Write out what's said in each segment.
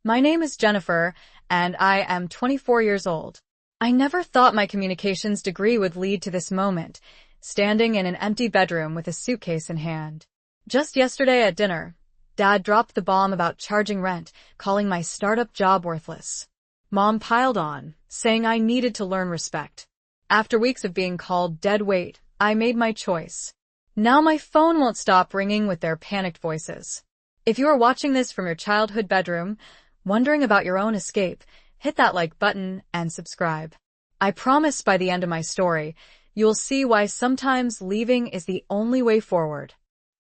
My name is Jennifer, and I am 24 years old. I never thought my communications degree would lead to this moment, standing in an empty bedroom with a suitcase in hand. Just yesterday at dinner, Dad dropped the bomb about charging rent, calling my startup job worthless. Mom piled on, saying I needed to learn respect. After weeks of being called dead weight, I made my choice. Now my phone won't stop ringing with their panicked voices. If you are watching this from your childhood bedroom, wondering about your own escape, hit that like button and subscribe. I promise by the end of my story, you'll see why sometimes leaving is the only way forward.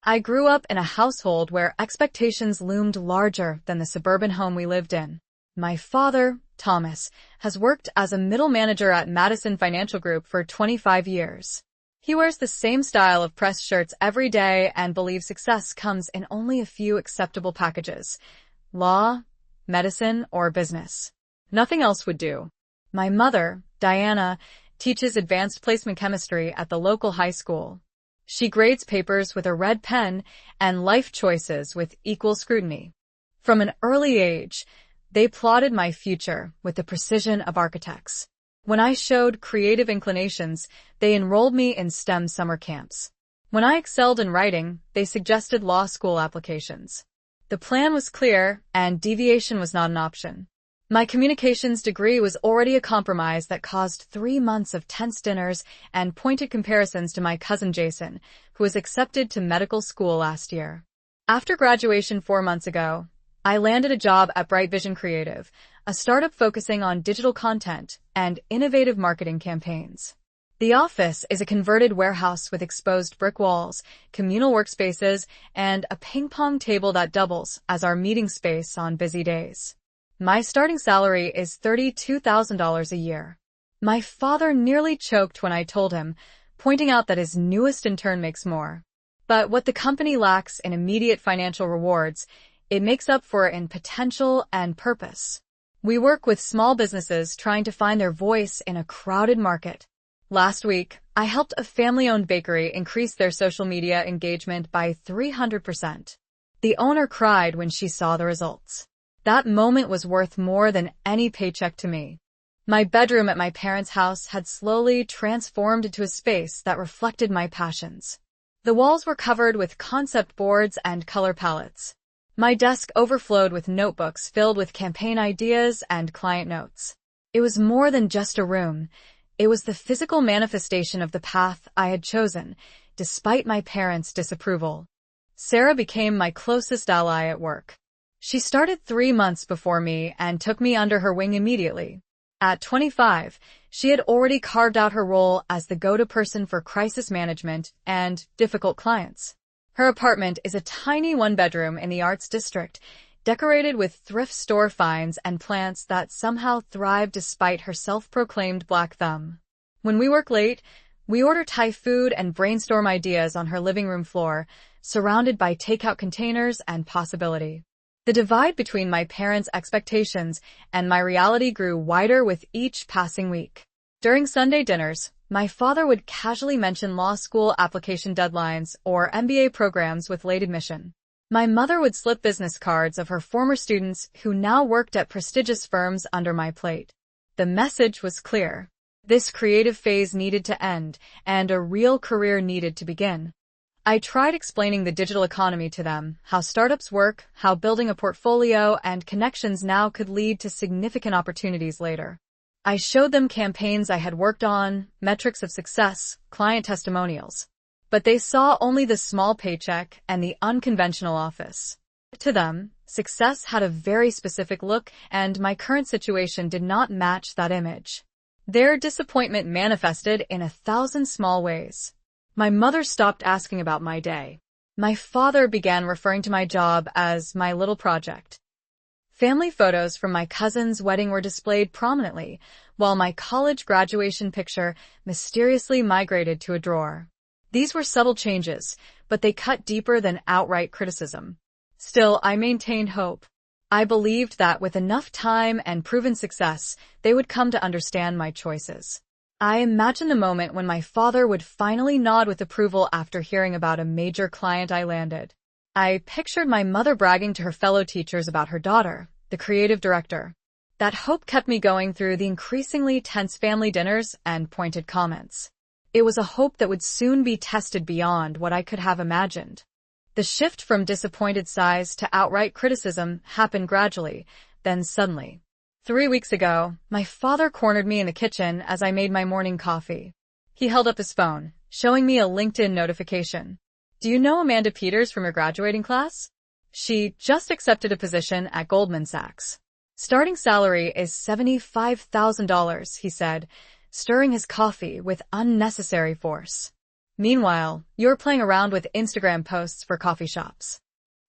I grew up in a household where expectations loomed larger than the suburban home we lived in. My father, Thomas, has worked as a middle manager at Madison Financial Group for 25 years. He wears the same style of pressed shirts every day and believes success comes in only a few acceptable packages: law, medicine, or business. Nothing else would do. My mother, Diana, teaches advanced placement chemistry at the local high school. She grades papers with a red pen and life choices with equal scrutiny. From an early age, they plotted my future with the precision of architects. When I showed creative inclinations, they enrolled me in STEM summer camps. When I excelled in writing, they suggested law school applications. The plan was clear, and deviation was not an option. My communications degree was already a compromise that caused 3 months of tense dinners and pointed comparisons to my cousin Jason, who was accepted to medical school last year. After graduation 4 months ago, I landed a job at Bright Vision Creative, a startup focusing on digital content and innovative marketing campaigns. The office is a converted warehouse with exposed brick walls, communal workspaces, and a ping-pong table that doubles as our meeting space on busy days. My starting salary is $32,000 a year. My father nearly choked when I told him, pointing out that his newest intern makes more. But what the company lacks in immediate financial rewards, it makes up for in potential and purpose. We work with small businesses trying to find their voice in a crowded market. Last week, I helped a family-owned bakery increase their social media engagement by 300%. The owner cried when she saw the results. That moment was worth more than any paycheck to me. My bedroom at my parents' house had slowly transformed into a space that reflected my passions. The walls were covered with concept boards and color palettes. My desk overflowed with notebooks filled with campaign ideas and client notes. It was more than just a room. It was the physical manifestation of the path I had chosen, despite my parents' disapproval. Sarah became my closest ally at work. She started 3 months before me and took me under her wing immediately. At 25, she had already carved out her role as the go-to person for crisis management and difficult clients. Her apartment is a tiny one-bedroom in the Arts District, decorated with thrift store finds and plants that somehow thrive despite her self-proclaimed black thumb. When we work late, we order Thai food and brainstorm ideas on her living room floor, surrounded by takeout containers and possibility. The divide between my parents' expectations and my reality grew wider with each passing week. During Sunday dinners, my father would casually mention law school application deadlines or MBA programs with late admission. My mother would slip business cards of her former students who now worked at prestigious firms under my plate. The message was clear. This creative phase needed to end, and a real career needed to begin. I tried explaining the digital economy to them, how startups work, how building a portfolio and connections now could lead to significant opportunities later. I showed them campaigns I had worked on, metrics of success, client testimonials. But they saw only the small paycheck and the unconventional office. To them, success had a very specific look, and my current situation did not match that image. Their disappointment manifested in 1,000 small ways. My mother stopped asking about my day. My father began referring to my job as my little project. Family photos from my cousin's wedding were displayed prominently, while my college graduation picture mysteriously migrated to a drawer. These were subtle changes, but they cut deeper than outright criticism. Still, I maintained hope. I believed that with enough time and proven success, they would come to understand my choices. I imagined the moment when my father would finally nod with approval after hearing about a major client I landed. I pictured my mother bragging to her fellow teachers about her daughter, the creative director. That hope kept me going through the increasingly tense family dinners and pointed comments. It was a hope that would soon be tested beyond what I could have imagined. The shift from disappointed sighs to outright criticism happened gradually, then suddenly. 3 weeks ago, my father cornered me in the kitchen as I made my morning coffee. He held up his phone, showing me a LinkedIn notification. "Do you know Amanda Peters from your graduating class? She just accepted a position at Goldman Sachs. Starting salary is $75,000, he said, stirring his coffee with unnecessary force. Meanwhile, you're playing around with Instagram posts for coffee shops."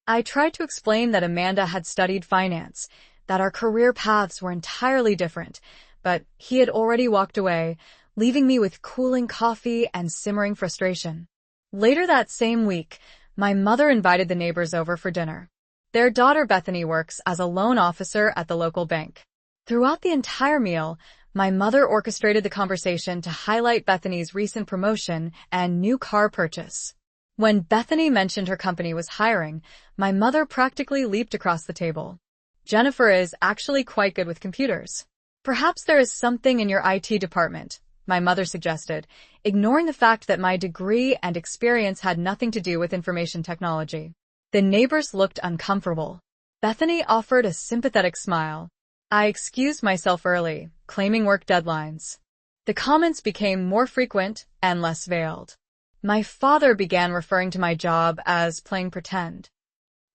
I tried to explain that Amanda had studied finance, that our career paths were entirely different, but he had already walked away, leaving me with cooling coffee and simmering frustration. Later that same week, my mother invited the neighbors over for dinner. Their daughter Bethany works as a loan officer at the local bank. Throughout the entire meal, my mother orchestrated the conversation to highlight Bethany's recent promotion and new car purchase. When Bethany mentioned her company was hiring, my mother practically leaped across the table. "Jennifer is actually quite good with computers. Perhaps there is something in your IT department," my mother suggested, ignoring the fact that my degree and experience had nothing to do with information technology. The neighbors looked uncomfortable. Bethany offered a sympathetic smile. I excused myself early, claiming work deadlines. The comments became more frequent and less veiled. My father began referring to my job as playing pretend.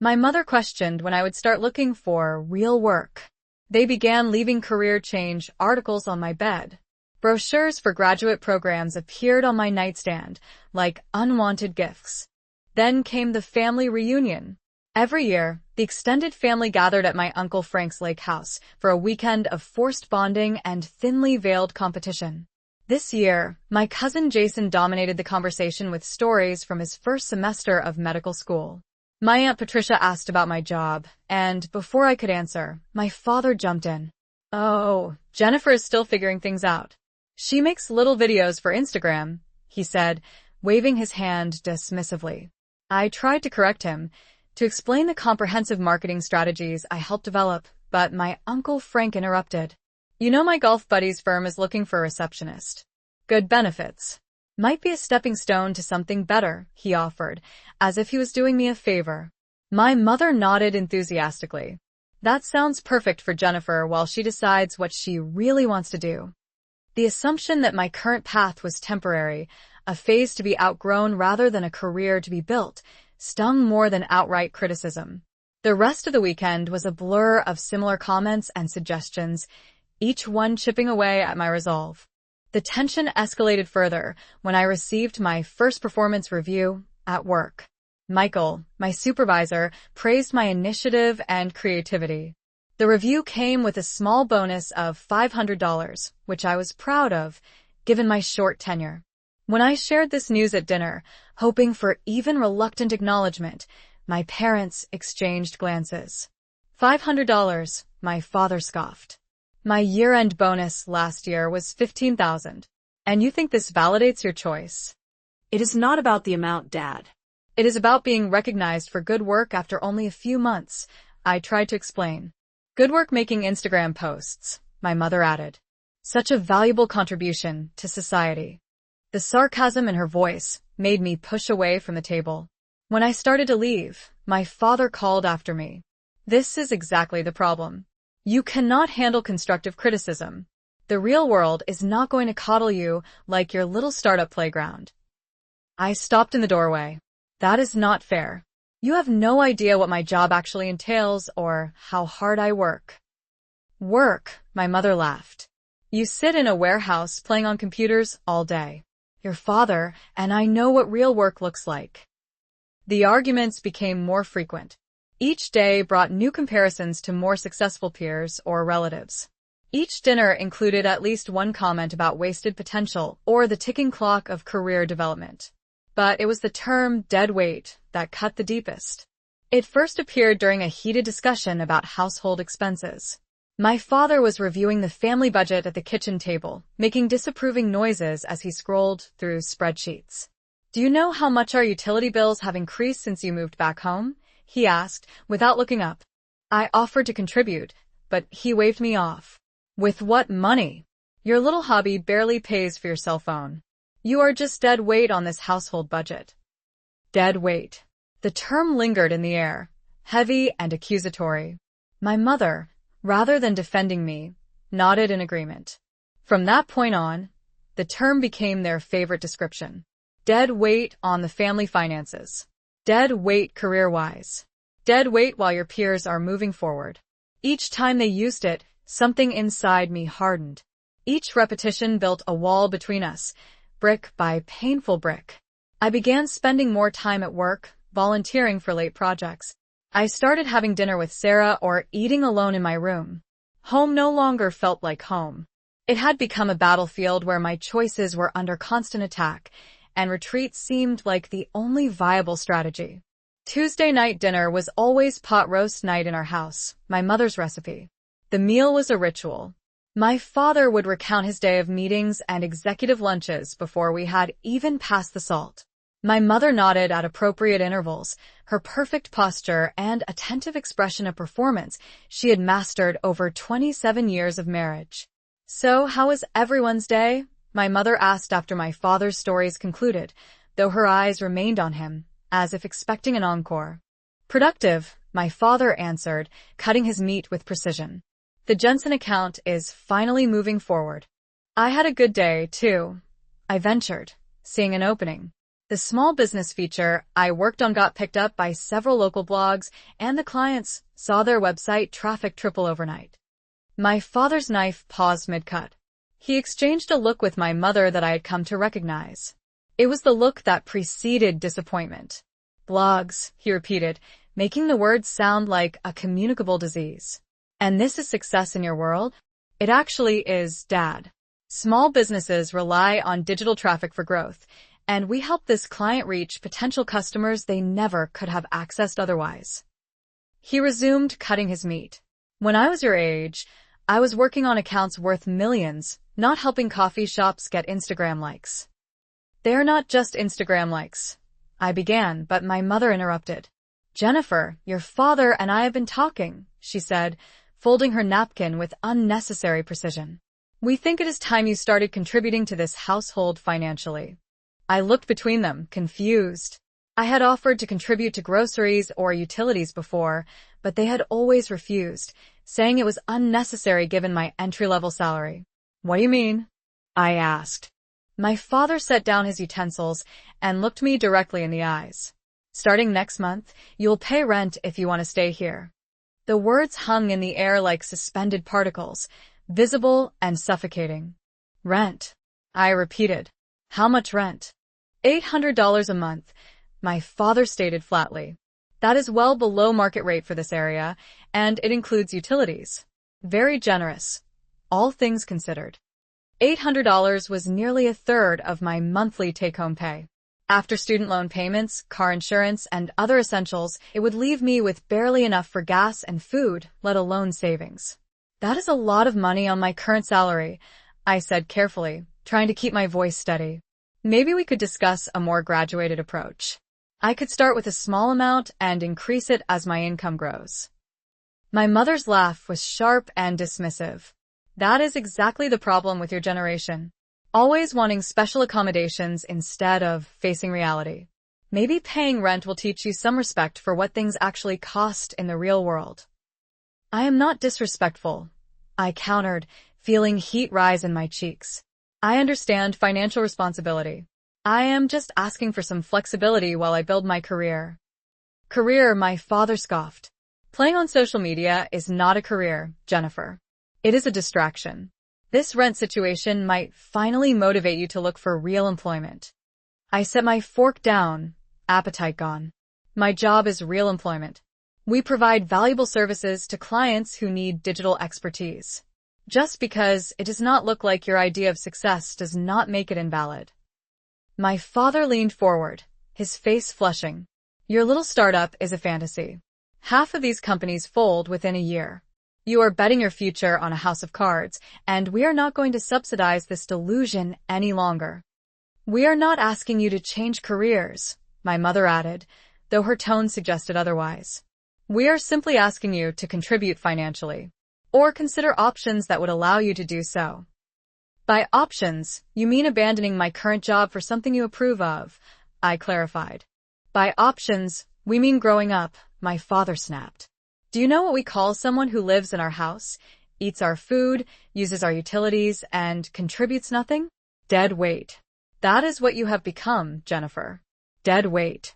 My mother questioned when I would start looking for real work. They began leaving career change articles on my bed. Brochures for graduate programs appeared on my nightstand, like unwanted gifts. Then came the family reunion. Every year, the extended family gathered at my Uncle Frank's lake house for a weekend of forced bonding and thinly veiled competition. This year, my cousin Jason dominated the conversation with stories from his first semester of medical school. My Aunt Patricia asked about my job, and before I could answer, my father jumped in. "Oh, Jennifer is still figuring things out. She makes little videos for Instagram," he said, waving his hand dismissively. I tried to correct him, to explain the comprehensive marketing strategies I helped develop, but my Uncle Frank interrupted. "You know my golf buddy's firm is looking for a receptionist. Good benefits. Might be a stepping stone to something better," he offered, as if he was doing me a favor. My mother nodded enthusiastically. "That sounds perfect for Jennifer while she decides what she really wants to do." The assumption that my current path was temporary, a phase to be outgrown rather than a career to be built, stung more than outright criticism. The rest of the weekend was a blur of similar comments and suggestions, each one chipping away at my resolve. The tension escalated further when I received my first performance review at work. Michael, my supervisor, praised my initiative and creativity. The review came with a small bonus of $500, which I was proud of, given my short tenure. When I shared this news at dinner, hoping for even reluctant acknowledgement, my parents exchanged glances. $500, my father scoffed. "My year-end bonus last year was $15,000. And you think this validates your choice?" "It is not about the amount, Dad. "It is about being recognized for good work after only a few months," I tried to explain. "Good work making Instagram posts," my mother added. "Such a valuable contribution to society." The sarcasm in her voice made me push away from the table. When I started to leave, my father called after me. "This is exactly the problem. You cannot handle constructive criticism. The real world is not going to coddle you like your little startup playground." I stopped in the doorway. "That is not fair. You have no idea what my job actually entails or how hard I work." "Work," my mother laughed. "You sit in a warehouse playing on computers all day. Your father and I know what real work looks like." The arguments became more frequent. Each day brought new comparisons to more successful peers or relatives. Each dinner included at least one comment about wasted potential or the ticking clock of career development. But it was the term dead weight that cut the deepest. It first appeared during a heated discussion about household expenses. My father was reviewing the family budget at the kitchen table, making disapproving noises as he scrolled through spreadsheets. "Do you know how much our utility bills have increased since you moved back home?" he asked, without looking up. I offered to contribute, but he waved me off. With what money? Your little hobby barely pays for your cell phone. You are just dead weight on this household budget. Dead weight. The term lingered in the air, heavy and accusatory. My mother, rather than defending me, nodded in agreement. From that point on, the term became their favorite description. Dead weight on the family finances. Dead weight career-wise. Dead weight while your peers are moving forward. Each time they used it, something inside me hardened. Each repetition built a wall between us, brick by painful brick. I began spending more time at work, volunteering for late projects. I started having dinner with Sarah or eating alone in my room. Home no longer felt like home. It had become a battlefield where my choices were under constant attack, and retreat seemed like the only viable strategy. Tuesday night dinner was always pot roast night in our house, my mother's recipe. The meal was a ritual. My father would recount his day of meetings and executive lunches before we had even passed the salt. My mother nodded at appropriate intervals, her perfect posture and attentive expression of performance she had mastered over 27 years of marriage. So, how was everyone's day? My mother asked after my father's stories concluded, though her eyes remained on him, as if expecting an encore. Productive, my father answered, cutting his meat with precision. The Jensen account is finally moving forward. I had a good day, too. I ventured, seeing an opening. The small business feature I worked on got picked up by several local blogs, and the clients saw their website traffic triple overnight. My father's knife paused mid-cut. He exchanged a look with my mother that I had come to recognize. It was the look that preceded disappointment. Blogs, he repeated, making the words sound like a communicable disease. And this is success in your world? It actually is, Dad. Small businesses rely on digital traffic for growth, and we help this client reach potential customers they never could have accessed otherwise. He resumed cutting his meat. When I was your age, I was working on accounts worth millions, not helping coffee shops get Instagram likes. They're not just Instagram likes. I began, but my mother interrupted. Jennifer, your father and I have been talking, she said, folding her napkin with unnecessary precision. We think it is time you started contributing to this household financially. I looked between them, confused. I had offered to contribute to groceries or utilities before, but they had always refused, saying it was unnecessary given my entry-level salary. What do you mean? I asked. My father set down his utensils and looked me directly in the eyes. Starting next month, you'll pay rent if you want to stay here. The words hung in the air like suspended particles, visible and suffocating. Rent, I repeated. How much rent? $800 a month, my father stated flatly. That is well below market rate for this area, and it includes utilities. Very generous, all things considered. $800 was nearly a third of my monthly take-home pay. After student loan payments, car insurance, and other essentials, it would leave me with barely enough for gas and food, let alone savings. That is a lot of money on my current salary, I said carefully, trying to keep my voice steady. Maybe we could discuss a more graduated approach. I could start with a small amount and increase it as my income grows. My mother's laugh was sharp and dismissive. That is exactly the problem with your generation. Always wanting special accommodations instead of facing reality. Maybe paying rent will teach you some respect for what things actually cost in the real world. I am not disrespectful, I countered, feeling heat rise in my cheeks. I understand financial responsibility. I am just asking for some flexibility while I build my career. Career, my father scoffed. Playing on social media is not a career, Jennifer. It is a distraction. This rent situation might finally motivate you to look for real employment. I set my fork down, appetite gone. My job is real employment. We provide valuable services to clients who need digital expertise. Just because it does not look like your idea of success does not make it invalid. My father leaned forward, his face flushing. Your little startup is a fantasy. Half of these companies fold within a year. You are betting your future on a house of cards, and we are not going to subsidize this delusion any longer. We are not asking you to change careers, my mother added, though her tone suggested otherwise. We are simply asking you to contribute financially, or consider options that would allow you to do so. By options, you mean abandoning my current job for something you approve of, I clarified. By options, we mean growing up, my father snapped. Do you know what we call someone who lives in our house, eats our food, uses our utilities, and contributes nothing? Dead weight. That is what you have become, Jennifer. Dead weight.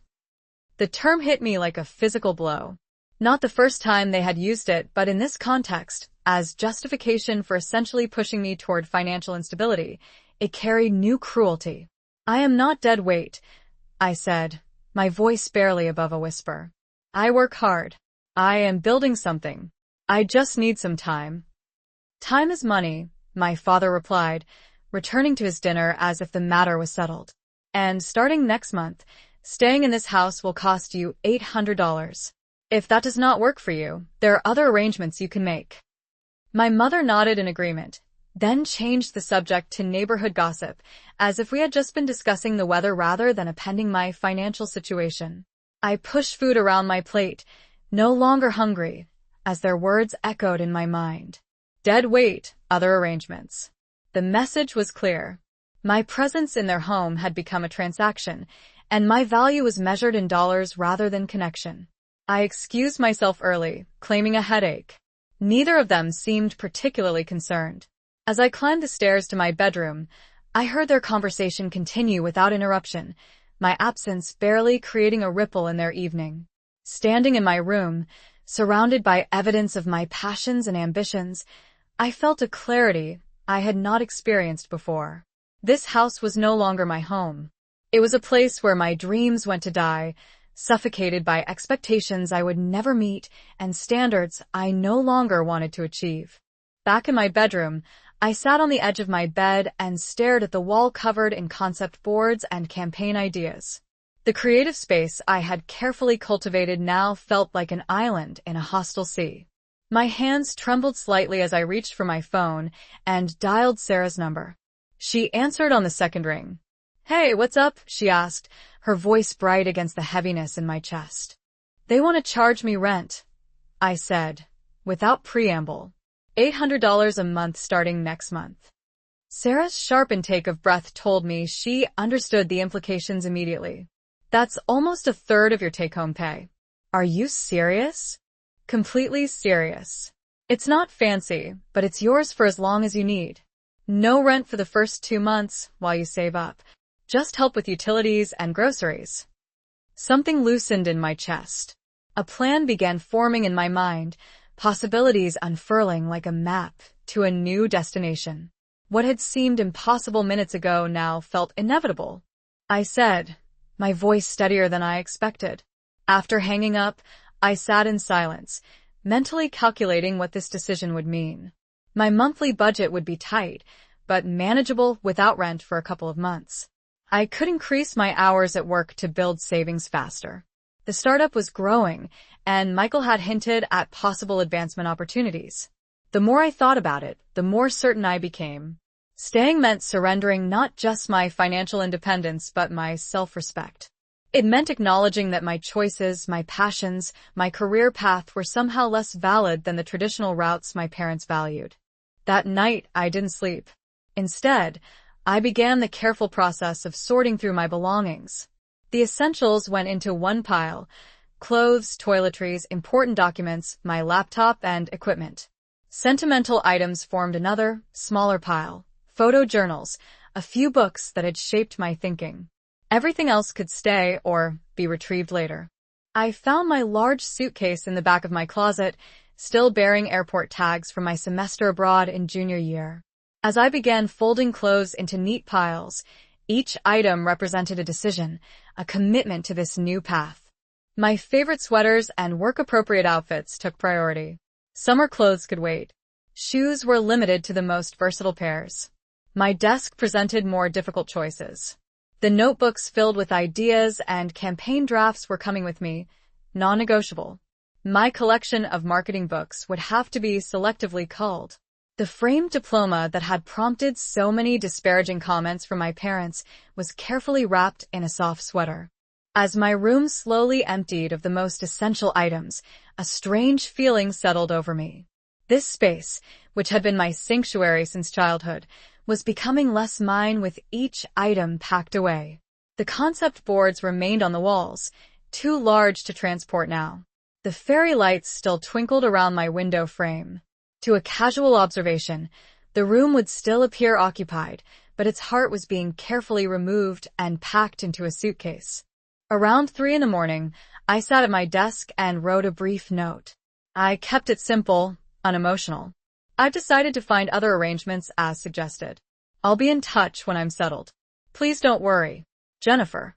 The term hit me like a physical blow. Not the first time they had used it, but in this context, as justification for essentially pushing me toward financial instability, it carried new cruelty. I am not dead weight, I said, my voice barely above a whisper. I work hard. I am building something. I just need some time. Time is money, my father replied, returning to his dinner as if the matter was settled. And starting next month, staying in this house will cost you $800. If that does not work for you, there are other arrangements you can make. My mother nodded in agreement, then changed the subject to neighborhood gossip, as if we had just been discussing the weather rather than appending my financial situation. I pushed food around my plate, no longer hungry, as their words echoed in my mind. Dead weight, other arrangements. The message was clear. My presence in their home had become a transaction, and my value was measured in dollars rather than connection. I excused myself early, claiming a headache. Neither of them seemed particularly concerned. As I climbed the stairs to my bedroom, I heard their conversation continue without interruption, my absence barely creating a ripple in their evening. Standing in my room, surrounded by evidence of my passions and ambitions, I felt a clarity I had not experienced before. This house was no longer my home. It was a place where my dreams went to die, suffocated by expectations I would never meet and standards I no longer wanted to achieve. Back in my bedroom, I sat on the edge of my bed and stared at the wall covered in concept boards and campaign ideas. The creative space I had carefully cultivated now felt like an island in a hostile sea. My hands trembled slightly as I reached for my phone and dialed Sarah's number. She answered on the second ring. "Hey, what's up?" she asked, her voice bright against the heaviness in my chest. "They want to charge me rent," I said, without preamble. $800 a month starting next month. Sarah's sharp intake of breath told me she understood the implications immediately. "That's almost a third of your take-home pay." "Are you serious?" "Completely serious. It's not fancy, but it's yours for as long as you need. No rent for the first 2 months while you save up. Just help with utilities and groceries." Something loosened in my chest. A plan began forming in my mind, possibilities unfurling like a map to a new destination. What had seemed impossible minutes ago now felt inevitable. I said, my voice steadier than I expected. After hanging up, I sat in silence, mentally calculating what this decision would mean. My monthly budget would be tight, but manageable without rent for a couple of months. I could increase my hours at work to build savings faster. The startup was growing, and Michael had hinted at possible advancement opportunities. The more I thought about it, the more certain I became. Staying meant surrendering not just my financial independence but my self-respect. It meant acknowledging that my choices, my passions, my career path were somehow less valid than the traditional routes my parents valued. That night, I didn't sleep. Instead, I began the careful process of sorting through my belongings. The essentials went into one pile: clothes, toiletries, important documents, my laptop, and equipment. Sentimental items formed another, smaller pile: photo journals, a few books that had shaped my thinking. Everything else could stay or be retrieved later. I found my large suitcase in the back of my closet, still bearing airport tags from my semester abroad in junior year. As I began folding clothes into neat piles, each item represented a decision, a commitment to this new path. My favorite sweaters and work-appropriate outfits took priority. Summer clothes could wait. Shoes were limited to the most versatile pairs. My desk presented more difficult choices. The notebooks filled with ideas and campaign drafts were coming with me, non-negotiable. My collection of marketing books would have to be selectively culled. The framed diploma that had prompted so many disparaging comments from my parents was carefully wrapped in a soft sweater. As my room slowly emptied of the most essential items, a strange feeling settled over me. This space, which had been my sanctuary since childhood, was becoming less mine with each item packed away. The concept boards remained on the walls, too large to transport now. The fairy lights still twinkled around my window frame. To a casual observation, the room would still appear occupied, but its heart was being carefully removed and packed into a suitcase. Around 3 in the morning, I sat at my desk and wrote a brief note. I kept it simple, unemotional. I've decided to find other arrangements as suggested. I'll be in touch when I'm settled. Please don't worry. Jennifer.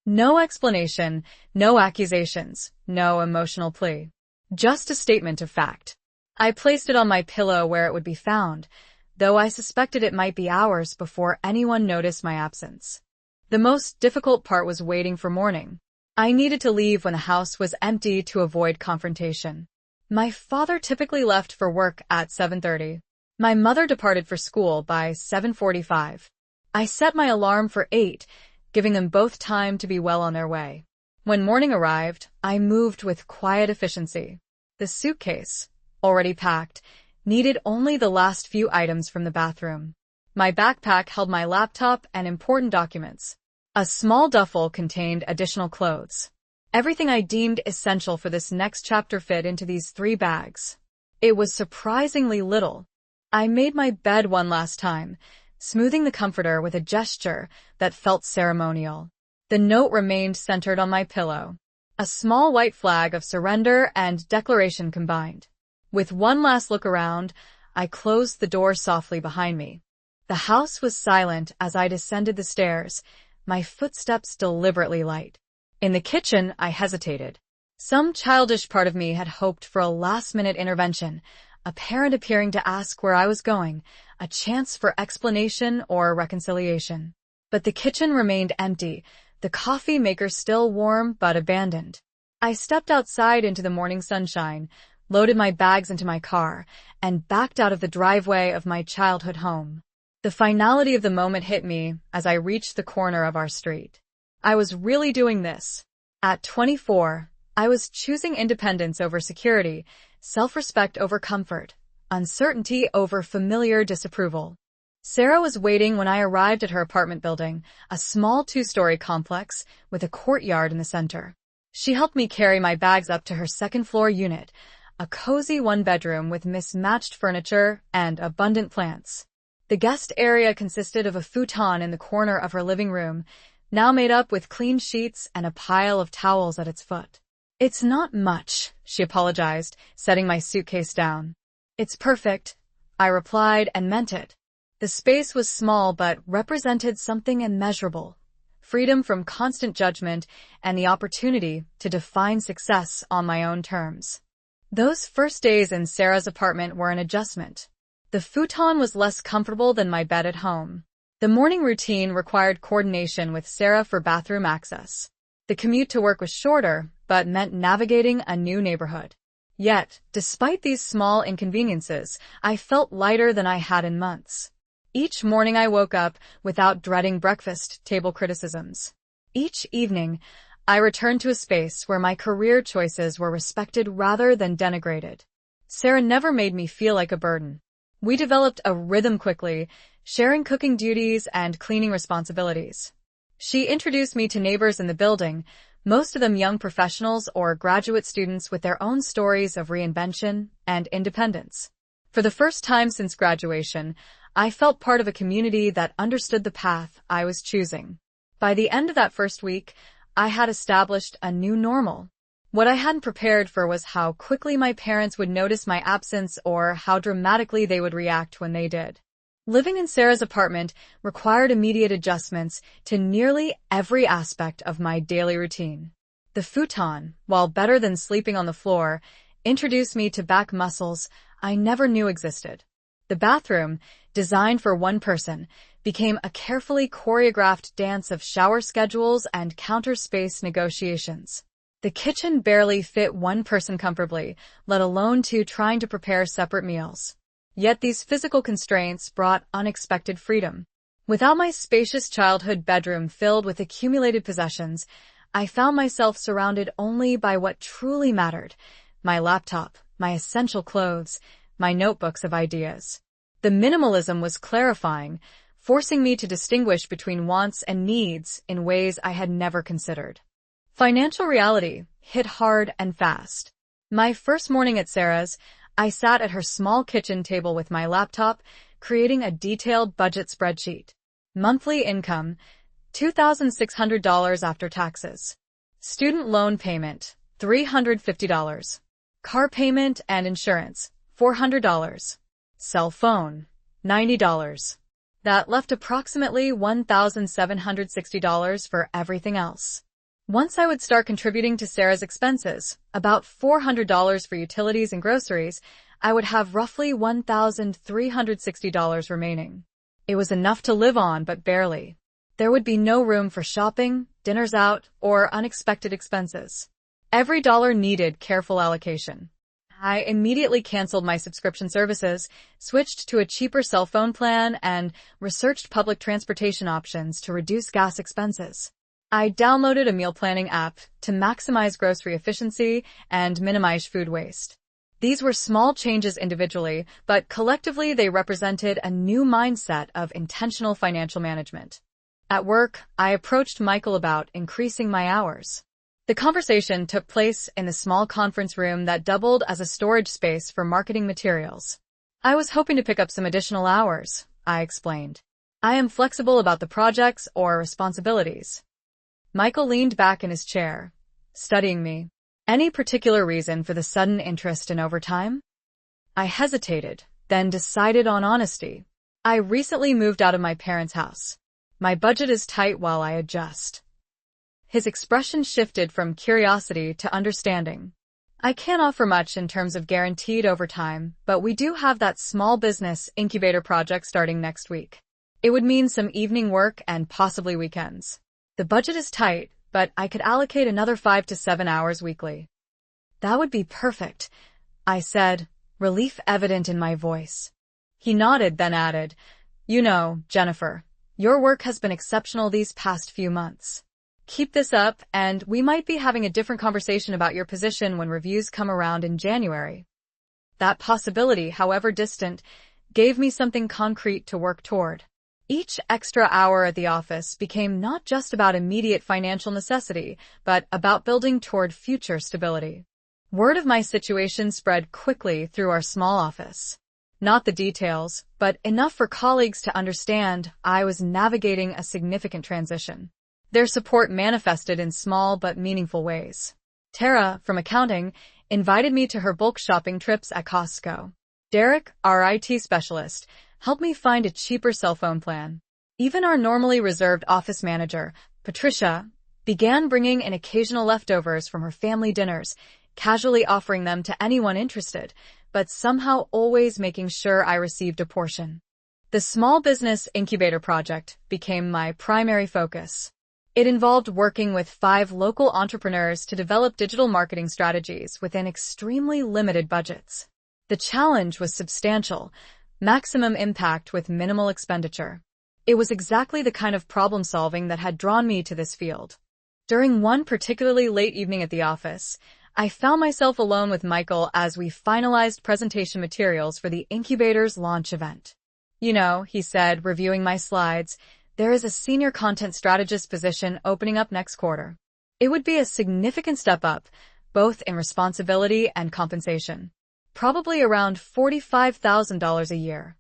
No explanation, no accusations, no emotional plea. Just a statement of fact. I placed it on my pillow where it would be found, though I suspected it might be hours before anyone noticed my absence. The most difficult part was waiting for morning. I needed to leave when the house was empty to avoid confrontation. My father typically left for work at 7:30. My mother departed for school by 7:45. I set my alarm for 8, giving them both time to be well on their way. When morning arrived, I moved with quiet efficiency. The suitcase, already packed, needed only the last few items from the bathroom. My backpack held my laptop and important documents. A small duffel contained additional clothes. Everything I deemed essential for this next chapter fit into these 3 bags. It was surprisingly little. I made my bed one last time, smoothing the comforter with a gesture that felt ceremonial. The note remained centered on my pillow. A small white flag of surrender and declaration combined. With one last look around, I closed the door softly behind me. The house was silent as I descended the stairs, my footsteps deliberately light. In the kitchen, I hesitated. Some childish part of me had hoped for a last-minute intervention, a parent appearing to ask where I was going, a chance for explanation or reconciliation. But the kitchen remained empty, the coffee maker still warm but abandoned. I stepped outside into the morning sunshine, loaded my bags into my car, and backed out of the driveway of my childhood home. The finality of the moment hit me as I reached the corner of our street. I was really doing this. At 24, I was choosing independence over security, self-respect over comfort, uncertainty over familiar disapproval. Sarah was waiting when I arrived at her apartment building, a small 2-story complex with a courtyard in the center. She helped me carry my bags up to her second-floor unit, a cozy 1-bedroom with mismatched furniture and abundant plants. The guest area consisted of a futon in the corner of her living room, now made up with clean sheets and a pile of towels at its foot. "It's not much," she apologized, setting my suitcase down. "It's perfect," I replied and meant it. The space was small but represented something immeasurable. Freedom from constant judgment and the opportunity to define success on my own terms. Those first days in Sarah's apartment were an adjustment. The futon was less comfortable than my bed at home. The morning routine required coordination with Sarah for bathroom access. The commute to work was shorter, but meant navigating a new neighborhood. Yet, despite these small inconveniences, I felt lighter than I had in months. Each morning I woke up without dreading breakfast table criticisms. Each evening, I returned to a space where my career choices were respected rather than denigrated. Sarah never made me feel like a burden. We developed a rhythm quickly, sharing cooking duties and cleaning responsibilities. She introduced me to neighbors in the building, most of them young professionals or graduate students with their own stories of reinvention and independence. For the first time since graduation, I felt part of a community that understood the path I was choosing. By the end of that first week, I had established a new normal. What I hadn't prepared for was how quickly my parents would notice my absence or how dramatically they would react when they did. Living in Sarah's apartment required immediate adjustments to nearly every aspect of my daily routine. The futon, while better than sleeping on the floor, introduced me to back muscles I never knew existed. The bathroom, designed for one person, became a carefully choreographed dance of shower schedules and counter space negotiations. The kitchen barely fit one person comfortably, let alone 2 trying to prepare separate meals. Yet these physical constraints brought unexpected freedom. Without my spacious childhood bedroom filled with accumulated possessions, I found myself surrounded only by what truly mattered: my laptop, my essential clothes, my notebooks of ideas. The minimalism was clarifying, forcing me to distinguish between wants and needs in ways I had never considered. Financial reality hit hard and fast. My first morning at Sarah's, I sat at her small kitchen table with my laptop, creating a detailed budget spreadsheet. Monthly income, $2,600 after taxes. Student loan payment, $350. Car payment and insurance, $400. Cell phone, $90. That left approximately $1,760 for everything else. Once I would start contributing to Sarah's expenses, about $400 for utilities and groceries, I would have roughly $1,360 remaining. It was enough to live on, but barely. There would be no room for shopping, dinners out, or unexpected expenses. Every dollar needed careful allocation. I immediately canceled my subscription services, switched to a cheaper cell phone plan, and researched public transportation options to reduce gas expenses. I downloaded a meal planning app to maximize grocery efficiency and minimize food waste. These were small changes individually, but collectively they represented a new mindset of intentional financial management. At work, I approached Michael about increasing my hours. The conversation took place in the small conference room that doubled as a storage space for marketing materials. I was hoping to pick up some additional hours, I explained. I am flexible about the projects or responsibilities. Michael leaned back in his chair, studying me. Any particular reason for the sudden interest in overtime? I hesitated, then decided on honesty. I recently moved out of my parents' house. My budget is tight while I adjust. His expression shifted from curiosity to understanding. I can't offer much in terms of guaranteed overtime, but we do have that small business incubator project starting next week. It would mean some evening work and possibly weekends. The budget is tight, but I could allocate another 5 to 7 hours weekly. That would be perfect, I said, relief evident in my voice. He nodded, then added, "You know, Jennifer, your work has been exceptional these past few months. Keep this up, and we might be having a different conversation about your position when reviews come around in January." That possibility, however distant, gave me something concrete to work toward. Each extra hour at the office became not just about immediate financial necessity, but about building toward future stability. Word of my situation spread quickly through our small office. Not the details, but enough for colleagues to understand I was navigating a significant transition. Their support manifested in small but meaningful ways. Tara, from accounting, invited me to her bulk shopping trips at Costco. Derek, our IT specialist, helped me find a cheaper cell phone plan. Even our normally reserved office manager, Patricia, began bringing in occasional leftovers from her family dinners, casually offering them to anyone interested, but somehow always making sure I received a portion. The small business incubator project became my primary focus. It involved working with 5 local entrepreneurs to develop digital marketing strategies within extremely limited budgets. The challenge was substantial: maximum impact with minimal expenditure. It was exactly the kind of problem-solving that had drawn me to this field. During one particularly late evening at the office, I found myself alone with Michael as we finalized presentation materials for the incubator's launch event. "You know," he said, reviewing my slides, "there is a senior content strategist position opening up next quarter. It would be a significant step up, both in responsibility and compensation. Probably around $45,000 a year."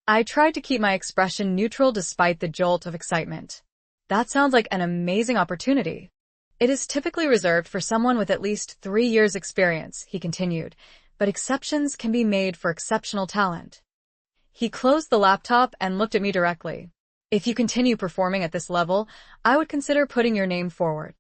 I tried to keep my expression neutral despite the jolt of excitement. "That sounds like an amazing opportunity. It is typically reserved for someone with at least 3 years' experience," he continued, "but exceptions can be made for exceptional talent." He closed the laptop and looked at me directly. "If you continue performing at this level, I would consider putting your name forward."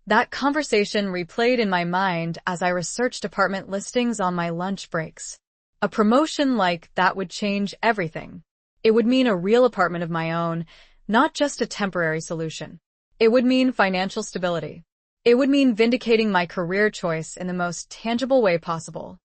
That conversation replayed in my mind as I researched apartment listings on my lunch breaks. A promotion like that would change everything. It would mean a real apartment of my own, not just a temporary solution. It would mean financial stability. It would mean vindicating my career choice in the most tangible way possible.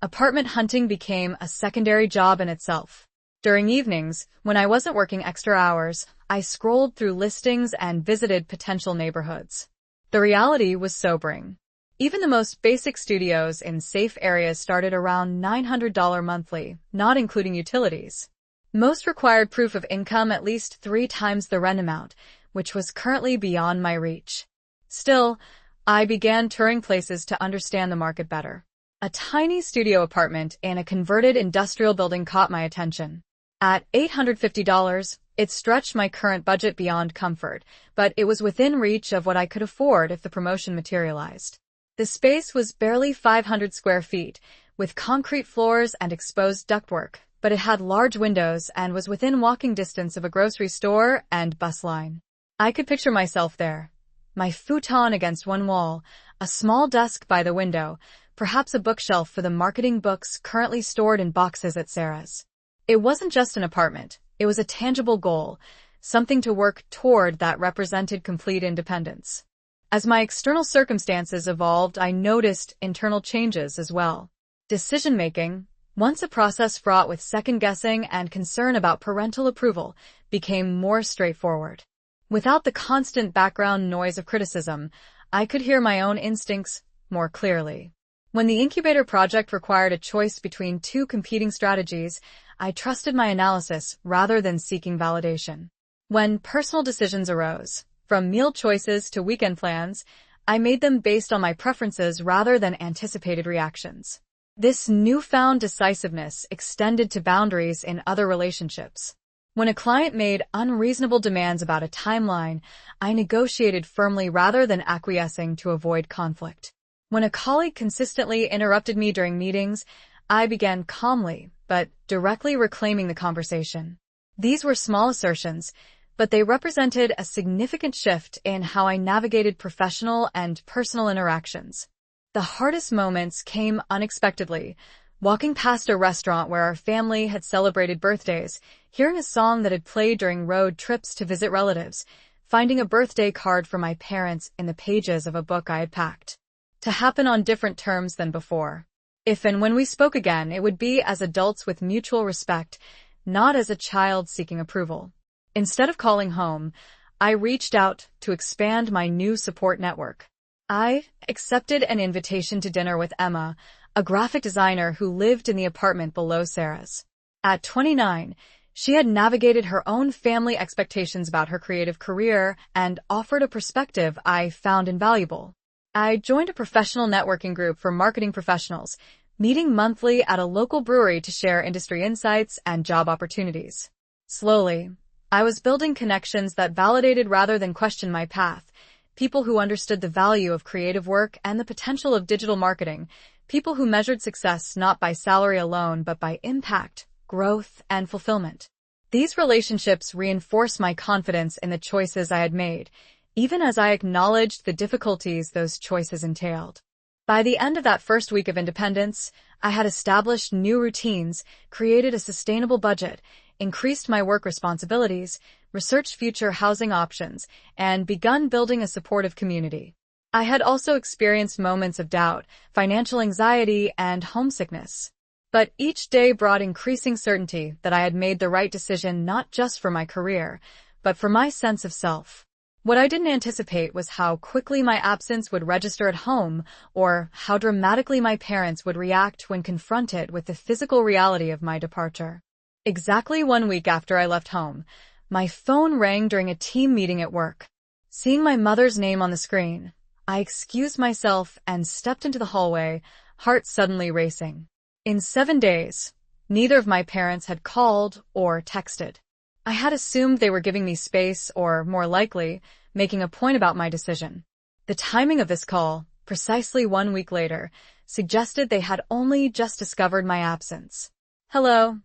Apartment hunting became a secondary job in itself. During evenings, when I wasn't working extra hours, I scrolled through listings and visited potential neighborhoods. The reality was sobering. Even the most basic studios in safe areas started around $900 monthly, not including utilities. Most required proof of income at least 3 times the rent amount, which was currently beyond my reach. Still, I began touring places to understand the market better. A tiny studio apartment in a converted industrial building caught my attention. At $850, it stretched my current budget beyond comfort, but it was within reach of what I could afford if the promotion materialized. The space was barely 500 square feet, with concrete floors and exposed ductwork, but it had large windows and was within walking distance of a grocery store and bus line. I could picture myself there. My futon against one wall, a small desk by the window, perhaps a bookshelf for the marketing books currently stored in boxes at Sarah's. It wasn't just an apartment, it was a tangible goal, something to work toward that represented complete independence. As my external circumstances evolved, I noticed internal changes as well. Decision-making, once a process fraught with second-guessing and concern about parental approval, became more straightforward. Without the constant background noise of criticism, I could hear my own instincts more clearly. When the incubator project required a choice between 2 competing strategies, I trusted my analysis rather than seeking validation. When personal decisions arose, from meal choices to weekend plans, I made them based on my preferences rather than anticipated reactions. This newfound decisiveness extended to boundaries in other relationships. When a client made unreasonable demands about a timeline, I negotiated firmly rather than acquiescing to avoid conflict. When a colleague consistently interrupted me during meetings, I began calmly, but directly reclaiming the conversation. These were small assertions, but they represented a significant shift in how I navigated professional and personal interactions. The hardest moments came unexpectedly. Walking past a restaurant where our family had celebrated birthdays, hearing a song that had played during road trips to visit relatives, finding a birthday card from my parents in the pages of a book I had packed. To happen on different terms than before. If and when we spoke again, it would be as adults with mutual respect, not as a child seeking approval. Instead of calling home, I reached out to expand my new support network. I accepted an invitation to dinner with Emma, a graphic designer who lived in the apartment below Sarah's. At 29, she had navigated her own family expectations about her creative career and offered a perspective I found invaluable. I joined a professional networking group for marketing professionals, meeting monthly at a local brewery to share industry insights and job opportunities. Slowly, I was building connections that validated rather than questioned my path, people who understood the value of creative work and the potential of digital marketing, people who measured success not by salary alone but by impact, growth, and fulfillment. These relationships reinforced my confidence in the choices I had made, even as I acknowledged the difficulties those choices entailed. By the end of that first week of independence, I had established new routines, created a sustainable budget, increased my work responsibilities, researched future housing options, and begun building a supportive community. I had also experienced moments of doubt, financial anxiety, and homesickness. But each day brought increasing certainty that I had made the right decision not just for my career, but for my sense of self. What I didn't anticipate was how quickly my absence would register at home, or how dramatically my parents would react when confronted with the physical reality of my departure. Exactly 1 week after I left home, my phone rang during a team meeting at work. Seeing my mother's name on the screen, I excused myself and stepped into the hallway, heart suddenly racing. In 7 days, neither of my parents had called or texted. I had assumed they were giving me space or, more likely, making a point about my decision. The timing of this call, precisely 1 week later, suggested they had only just discovered my absence. "Hello,"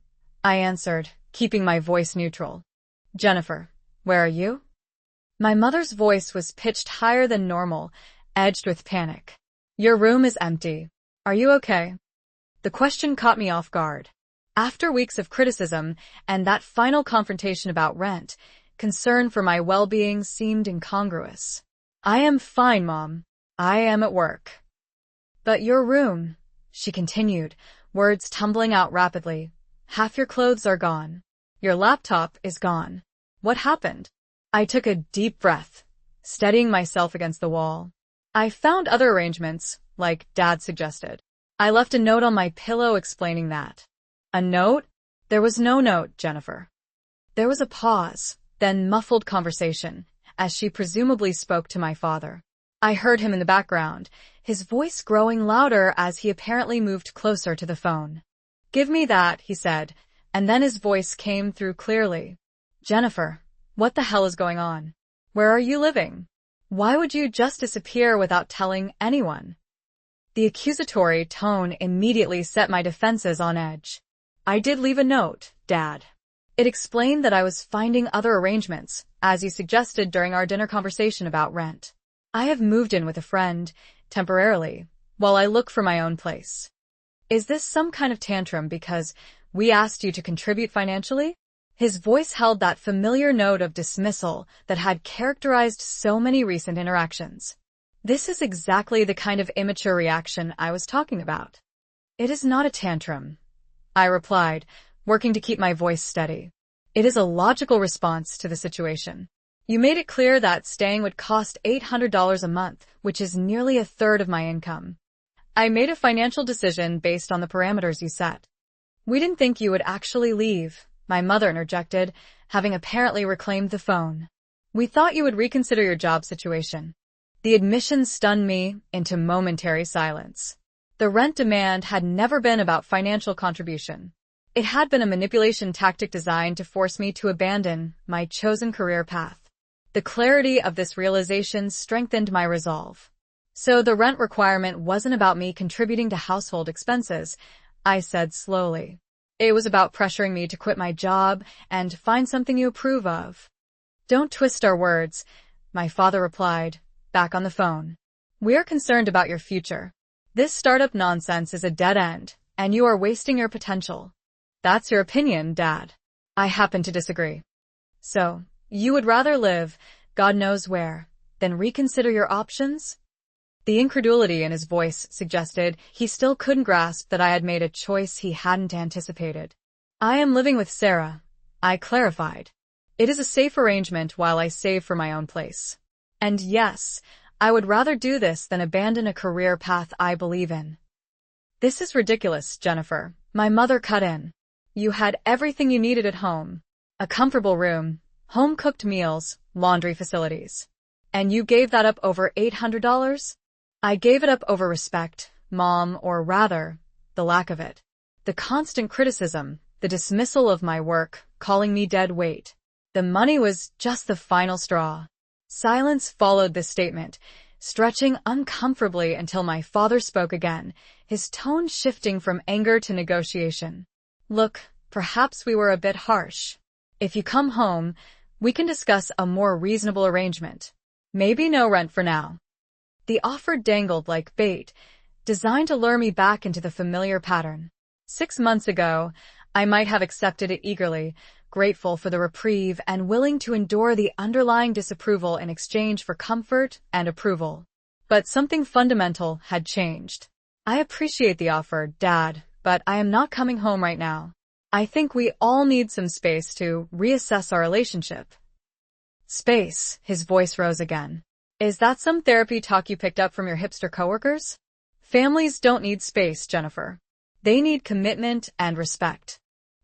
I answered, keeping my voice neutral. "Jennifer, where are you?" My mother's voice was pitched higher than normal, edged with panic. "Your room is empty. Are you okay?" The question caught me off guard. After weeks of criticism and that final confrontation about rent, concern for my well-being seemed incongruous. "I am fine, Mom. I am at work." "But your room," she continued, words tumbling out rapidly. "Half your clothes are gone. Your laptop is gone. What happened?" I took a deep breath, steadying myself against the wall. I found other arrangements, like Dad suggested. I left a note on my pillow explaining that. A note? There was no note, Jennifer. There was a pause, then muffled conversation, as she presumably spoke to my father. I heard him in the background, his voice growing louder as he apparently moved closer to the phone. "Give me that," he said, and then his voice came through clearly. "Jennifer, what the hell is going on? Where are you living? Why would you just disappear without telling anyone?" The accusatory tone immediately set my defenses on edge. "I did leave a note, Dad. It explained that I was finding other arrangements, as you suggested during our dinner conversation about rent. I have moved in with a friend, temporarily, while I look for my own place. Is this some kind of tantrum because we asked you to contribute financially?" His voice held that familiar note of dismissal that had characterized so many recent interactions. This is exactly the kind of immature reaction I was talking about. "It is not a tantrum," I replied, working to keep my voice steady. "It is a logical response to the situation. You made it clear that staying would cost $800 a month, which is nearly a third of my income. I made a financial decision based on the parameters you set." "We didn't think you would actually leave," my mother interjected, having apparently reclaimed the phone. "We thought you would reconsider your job situation." The admission stunned me into momentary silence. The rent demand had never been about financial contribution. It had been a manipulation tactic designed to force me to abandon my chosen career path. The clarity of this realization strengthened my resolve. "So the rent requirement wasn't about me contributing to household expenses," I said slowly. "It was about pressuring me to quit my job and find something you approve of." "Don't twist our words," my father replied, back on the phone. "We are concerned about your future. This startup nonsense is a dead end, and you are wasting your potential." "That's your opinion, Dad." I happen to disagree. "So, you would rather live, God knows where, than reconsider your options?" The incredulity in his voice suggested he still couldn't grasp that I had made a choice he hadn't anticipated. "I am living with Sarah," I clarified. "It is a safe arrangement while I save for my own place. And yes, I would rather do this than abandon a career path I believe in." "This is ridiculous, Jennifer," my mother cut in. "You had everything you needed at home. A comfortable room, home-cooked meals, laundry facilities. And you gave that up over $800? "I gave it up over respect, Mom, or rather, the lack of it. The constant criticism, the dismissal of my work, calling me dead weight. The money was just the final straw." Silence followed this statement, stretching uncomfortably until my father spoke again, his tone shifting from anger to negotiation. "Look, perhaps we were a bit harsh. If you come home, we can discuss a more reasonable arrangement. Maybe no rent for now." The offer dangled like bait, designed to lure me back into the familiar pattern. 6 months ago, I might have accepted it eagerly, grateful for the reprieve and willing to endure the underlying disapproval in exchange for comfort and approval. But something fundamental had changed. "I appreciate the offer, Dad, but I am not coming home right now. I think we all need some space to reassess our relationship." "Space," his voice rose again. "Is that some therapy talk you picked up from your hipster coworkers? Families don't need space, Jennifer. They need commitment and respect.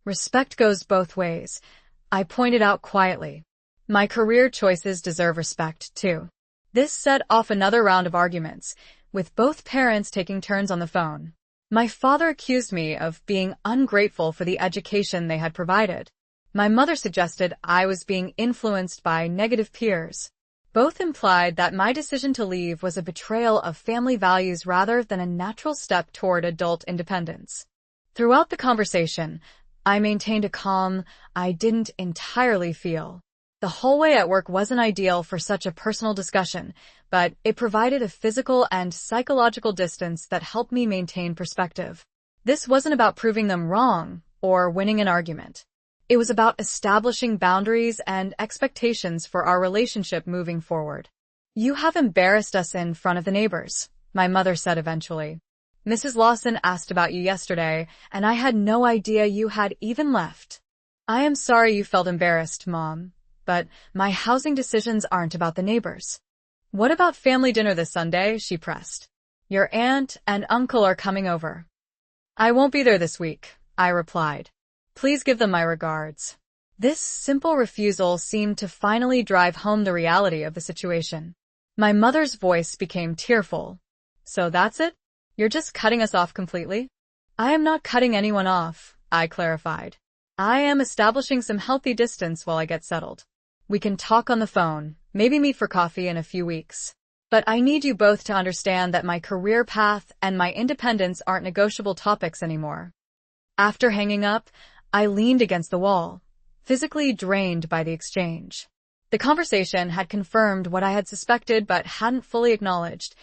Respect goes both ways," I pointed out quietly. "My career choices deserve respect, too." This set off another round of arguments, with both parents taking turns on the phone. My father accused me of being ungrateful for the education they had provided. My mother suggested I was being influenced by negative peers. Both implied that my decision to leave was a betrayal of family values rather than a natural step toward adult independence. Throughout the conversation, I maintained a calm I didn't entirely feel. The hallway at work wasn't ideal for such a personal discussion, but it provided a physical and psychological distance that helped me maintain perspective. This wasn't about proving them wrong or winning an argument. It was about establishing boundaries and expectations for our relationship moving forward. "You have embarrassed us in front of the neighbors," my mother said eventually. "Mrs. Lawson asked about you yesterday, and I had no idea you had even left." "I am sorry you felt embarrassed, Mom, but my housing decisions aren't about the neighbors. What about family dinner this Sunday? She pressed. Your aunt and uncle are coming over. I won't be there this week, I replied. Please give them my regards. This simple refusal seemed to finally drive home the reality of the situation. My mother's voice became tearful. So that's it? You're just cutting us off completely? I am not cutting anyone off, I clarified. I am establishing some healthy distance while I get settled. We can talk on the phone, maybe meet for coffee in a few weeks. But I need you both to understand that my career path and my independence aren't negotiable topics anymore. After hanging up, I leaned against the wall, physically drained by the exchange. The conversation had confirmed what I had suspected but hadn't fully acknowledged.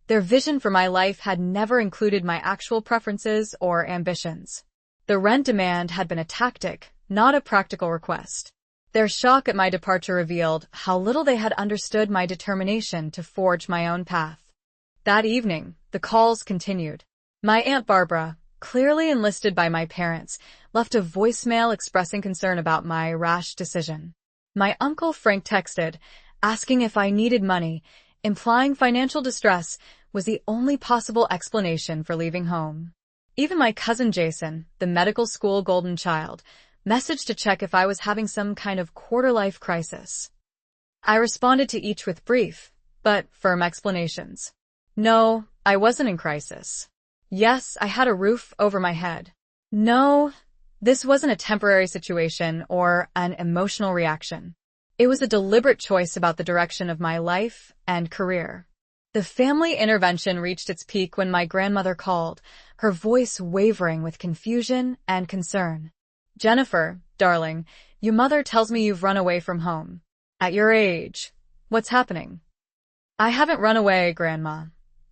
Their vision for my life had never included my actual preferences or ambitions. The rent demand had been a tactic, not a practical request. Their shock at my departure revealed how little they had understood my determination to forge my own path. That evening, the calls continued. My Aunt Barbara, clearly enlisted by my parents, left a voicemail expressing concern about my rash decision. My Uncle Frank texted, asking if I needed money, implying financial distress was the only possible explanation for leaving home. Even my cousin Jason, the medical school golden child, messaged to check if I was having some kind of quarter-life crisis. I responded to each with brief, but firm explanations. No, I wasn't in crisis. Yes, I had a roof over my head. No, this wasn't a temporary situation or an emotional reaction. It was a deliberate choice about the direction of my life and career. The family intervention reached its peak when my grandmother called, her voice wavering with confusion and concern. Jennifer, darling, your mother tells me you've run away from home. At your age, what's happening? I haven't run away, Grandma.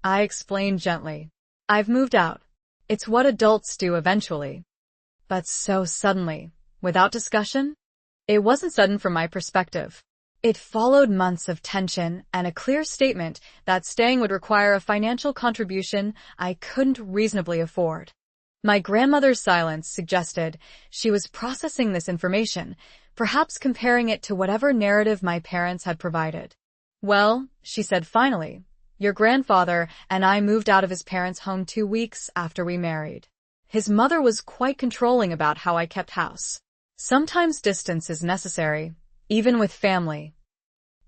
I explained gently. I've moved out. It's what adults do eventually. But so suddenly, without discussion? It wasn't sudden from my perspective. It followed months of tension and a clear statement that staying would require a financial contribution I couldn't reasonably afford. My grandmother's silence suggested she was processing this information, perhaps comparing it to whatever narrative my parents had provided. Well, she said finally, your grandfather and I moved out of his parents' home 2 weeks after we married. His mother was quite controlling about how I kept house. Sometimes distance is necessary, even with family.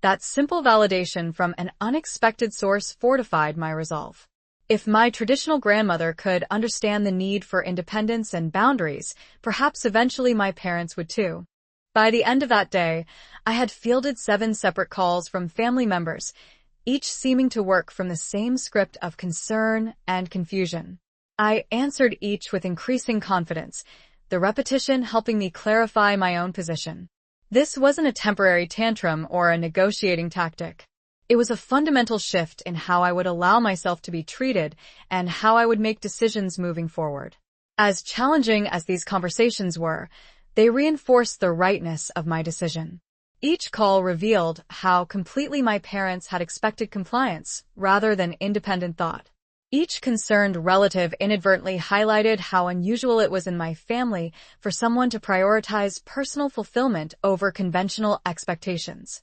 That simple validation from an unexpected source fortified my resolve. If my traditional grandmother could understand the need for independence and boundaries, perhaps eventually my parents would too. By the end of that day, I had fielded 7 separate calls from family members, each seeming to work from the same script of concern and confusion. I answered each with increasing confidence, the repetition helping me clarify my own position. This wasn't a temporary tantrum or a negotiating tactic. It was a fundamental shift in how I would allow myself to be treated and how I would make decisions moving forward. As challenging as these conversations were, they reinforced the rightness of my decision. Each call revealed how completely my parents had expected compliance rather than independent thought. Each concerned relative inadvertently highlighted how unusual it was in my family for someone to prioritize personal fulfillment over conventional expectations.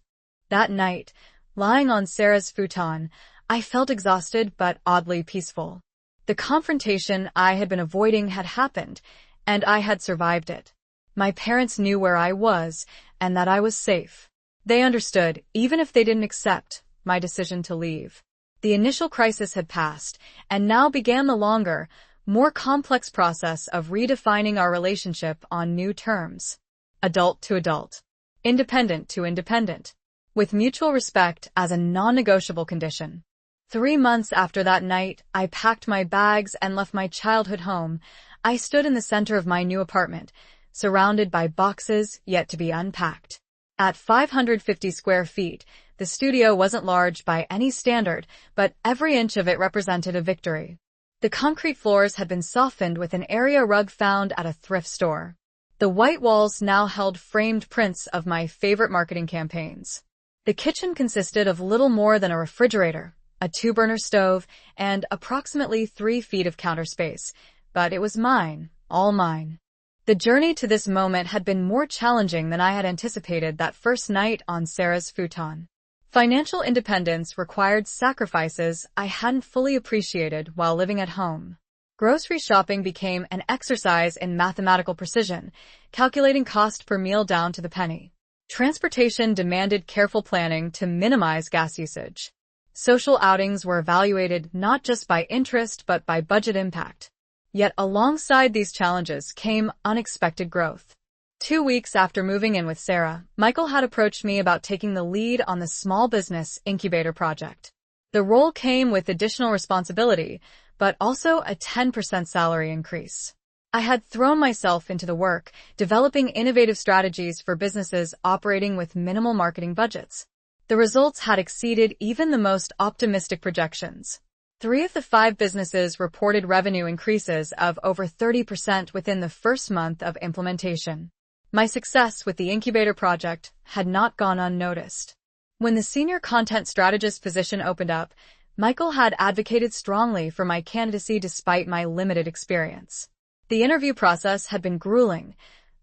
That night, lying on Sarah's futon, I felt exhausted but oddly peaceful. The confrontation I had been avoiding had happened, and I had survived it. My parents knew where I was and that I was safe. They understood, even if they didn't accept, my decision to leave. The initial crisis had passed, and now began the longer, more complex process of redefining our relationship on new terms. Adult to adult. Independent to independent. With mutual respect as a non-negotiable condition. 3 months after that night, I packed my bags and left my childhood home. I stood in the center of my new apartment, surrounded by boxes yet to be unpacked. At 550 square feet, the studio wasn't large by any standard, but every inch of it represented a victory. The concrete floors had been softened with an area rug found at a thrift store. The white walls now held framed prints of my favorite marketing campaigns. The kitchen consisted of little more than a refrigerator, a 2-burner stove, and approximately 3 feet of counter space, but it was mine, all mine. The journey to this moment had been more challenging than I had anticipated that first night on Sarah's futon. Financial independence required sacrifices I hadn't fully appreciated while living at home. Grocery shopping became an exercise in mathematical precision, calculating cost per meal down to the penny. Transportation demanded careful planning to minimize gas usage. Social outings were evaluated not just by interest but by budget impact. Yet alongside these challenges came unexpected growth. 2 weeks after moving in with Sarah, Michael had approached me about taking the lead on the small business incubator project. The role came with additional responsibility, but also a 10% salary increase. I had thrown myself into the work, developing innovative strategies for businesses operating with minimal marketing budgets. The results had exceeded even the most optimistic projections. 3 of the 5 businesses reported revenue increases of over 30% within the first month of implementation. My success with the incubator project had not gone unnoticed. When the senior content strategist position opened up, Michael had advocated strongly for my candidacy despite my limited experience. The interview process had been grueling,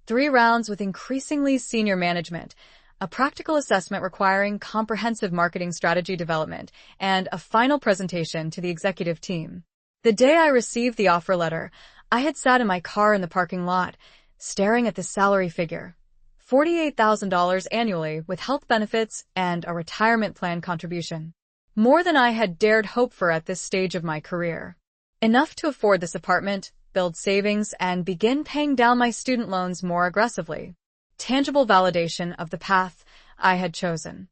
3 rounds with increasingly senior management, a practical assessment requiring comprehensive marketing strategy development, and a final presentation to the executive team. The day I received the offer letter, I had sat in my car in the parking lot, staring at the salary figure, $48,000 annually with health benefits and a retirement plan contribution. More than I had dared hope for at this stage of my career. Enough to afford this apartment, build savings, and begin paying down my student loans more aggressively. Tangible validation of the path I had chosen.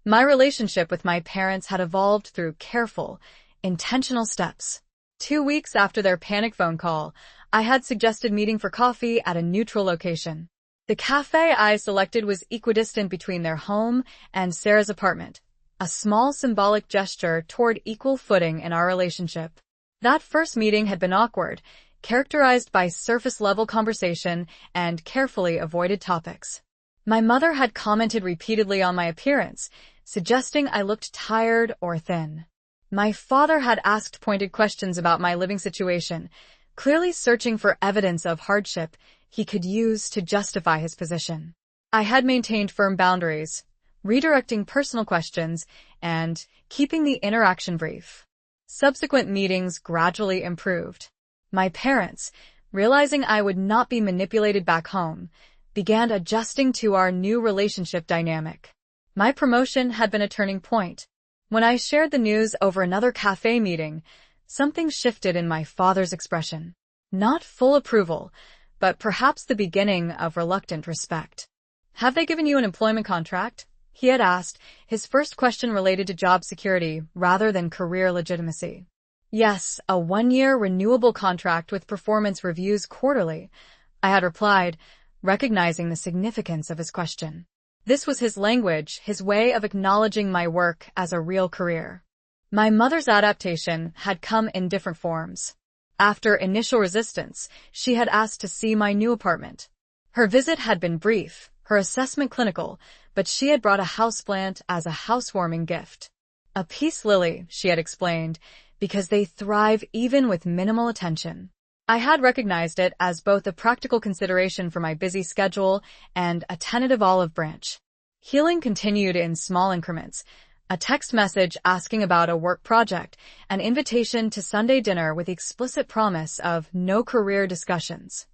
My relationship with my parents had evolved through careful, intentional steps. 2 weeks after their panic phone call, I had suggested meeting for coffee at a neutral location. The cafe I selected was equidistant between their home and Sarah's apartment, a small symbolic gesture toward equal footing in our relationship. That first meeting had been awkward, characterized by surface-level conversation and carefully avoided topics. My mother had commented repeatedly on my appearance, suggesting I looked tired or thin. My father had asked pointed questions about my living situation, clearly searching for evidence of hardship he could use to justify his position. I had maintained firm boundaries, redirecting personal questions and keeping the interaction brief. Subsequent meetings gradually improved. My parents, realizing I would not be manipulated back home, began adjusting to our new relationship dynamic. My promotion had been a turning point. When I shared the news over another cafe meeting, something shifted in my father's expression. Not full approval, but perhaps the beginning of reluctant respect. "Have they given you an employment contract?" he had asked, his first question related to job security rather than career legitimacy. "Yes, a 1-year renewable contract with performance reviews quarterly," I had replied, recognizing the significance of his question. This was his language, his way of acknowledging my work as a real career. My mother's adaptation had come in different forms. After initial resistance, she had asked to see my new apartment. Her visit had been brief, her assessment clinical, but she had brought a houseplant as a housewarming gift. "A peace lily," she had explained, because they thrive even with minimal attention. I had recognized it as both a practical consideration for my busy schedule and a tentative olive branch. Healing continued in small increments. A text message asking about a work project, an invitation to Sunday dinner with the explicit promise of no career discussions.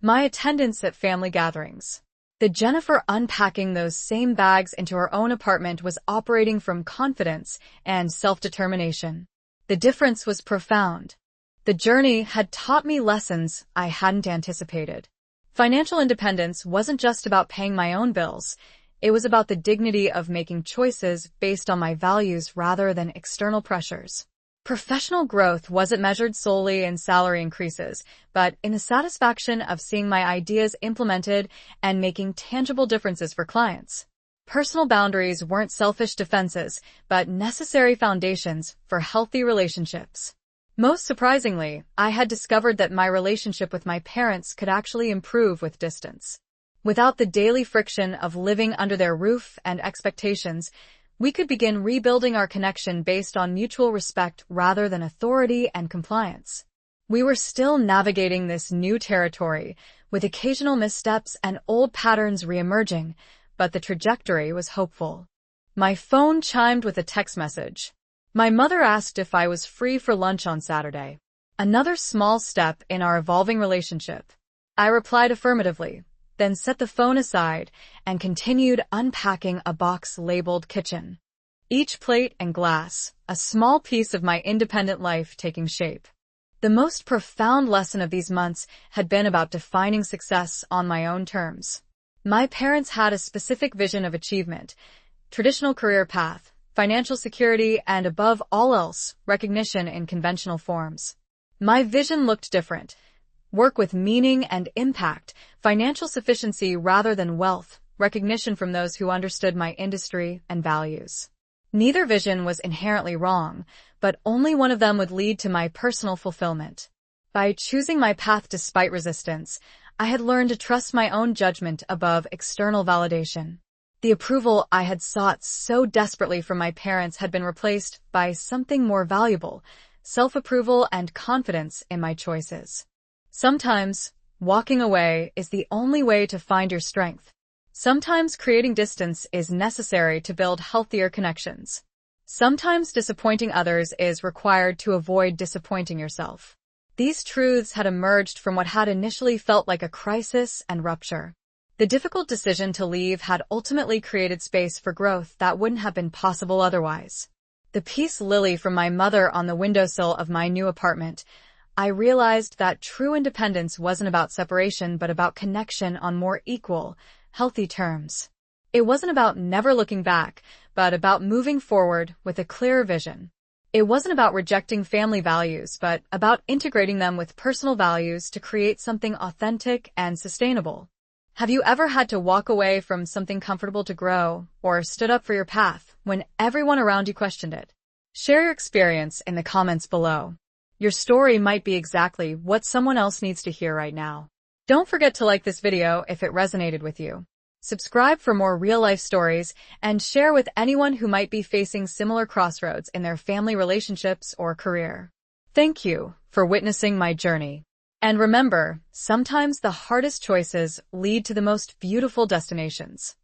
My attendance at family gatherings. The Jennifer unpacking those same bags into her own apartment was operating from confidence and self-determination. The difference was profound. The journey had taught me lessons I hadn't anticipated. Financial independence wasn't just about paying my own bills. It was about the dignity of making choices based on my values rather than external pressures. Professional growth wasn't measured solely in salary increases, but in the satisfaction of seeing my ideas implemented and making tangible differences for clients. Personal boundaries weren't selfish defenses, but necessary foundations for healthy relationships. Most surprisingly, I had discovered that my relationship with my parents could actually improve with distance. Without the daily friction of living under their roof and expectations, we could begin rebuilding our connection based on mutual respect rather than authority and compliance. We were still navigating this new territory, with occasional missteps and old patterns reemerging, but the trajectory was hopeful. My phone chimed with a text message. My mother asked if I was free for lunch on Saturday. Another small step in our evolving relationship. I replied affirmatively, then set the phone aside and continued unpacking a box labeled kitchen. Each plate and glass, a small piece of my independent life taking shape. The most profound lesson of these months had been about defining success on my own terms. My parents had a specific vision of achievement, traditional career path, financial security, and above all else, recognition in conventional forms. My vision looked different. Work with meaning and impact, financial sufficiency rather than wealth, recognition from those who understood my industry and values. Neither vision was inherently wrong, but only one of them would lead to my personal fulfillment. By choosing my path despite resistance, I had learned to trust my own judgment above external validation. The approval I had sought so desperately from my parents had been replaced by something more valuable, self-approval and confidence in my choices. Sometimes, walking away is the only way to find your strength. Sometimes creating distance is necessary to build healthier connections. Sometimes disappointing others is required to avoid disappointing yourself. These truths had emerged from what had initially felt like a crisis and rupture. The difficult decision to leave had ultimately created space for growth that wouldn't have been possible otherwise. The peace lily from my mother on the windowsill of my new apartment, I realized that true independence wasn't about separation but about connection on more equal, healthy terms. It wasn't about never looking back, but about moving forward with a clearer vision. It wasn't about rejecting family values, but about integrating them with personal values to create something authentic and sustainable. Have you ever had to walk away from something comfortable to grow, or stood up for your path when everyone around you questioned it? Share your experience in the comments below. Your story might be exactly what someone else needs to hear right now. Don't forget to like this video if it resonated with you. Subscribe for more real-life stories and share with anyone who might be facing similar crossroads in their family relationships or career. Thank you for witnessing my journey. And remember, sometimes the hardest choices lead to the most beautiful destinations.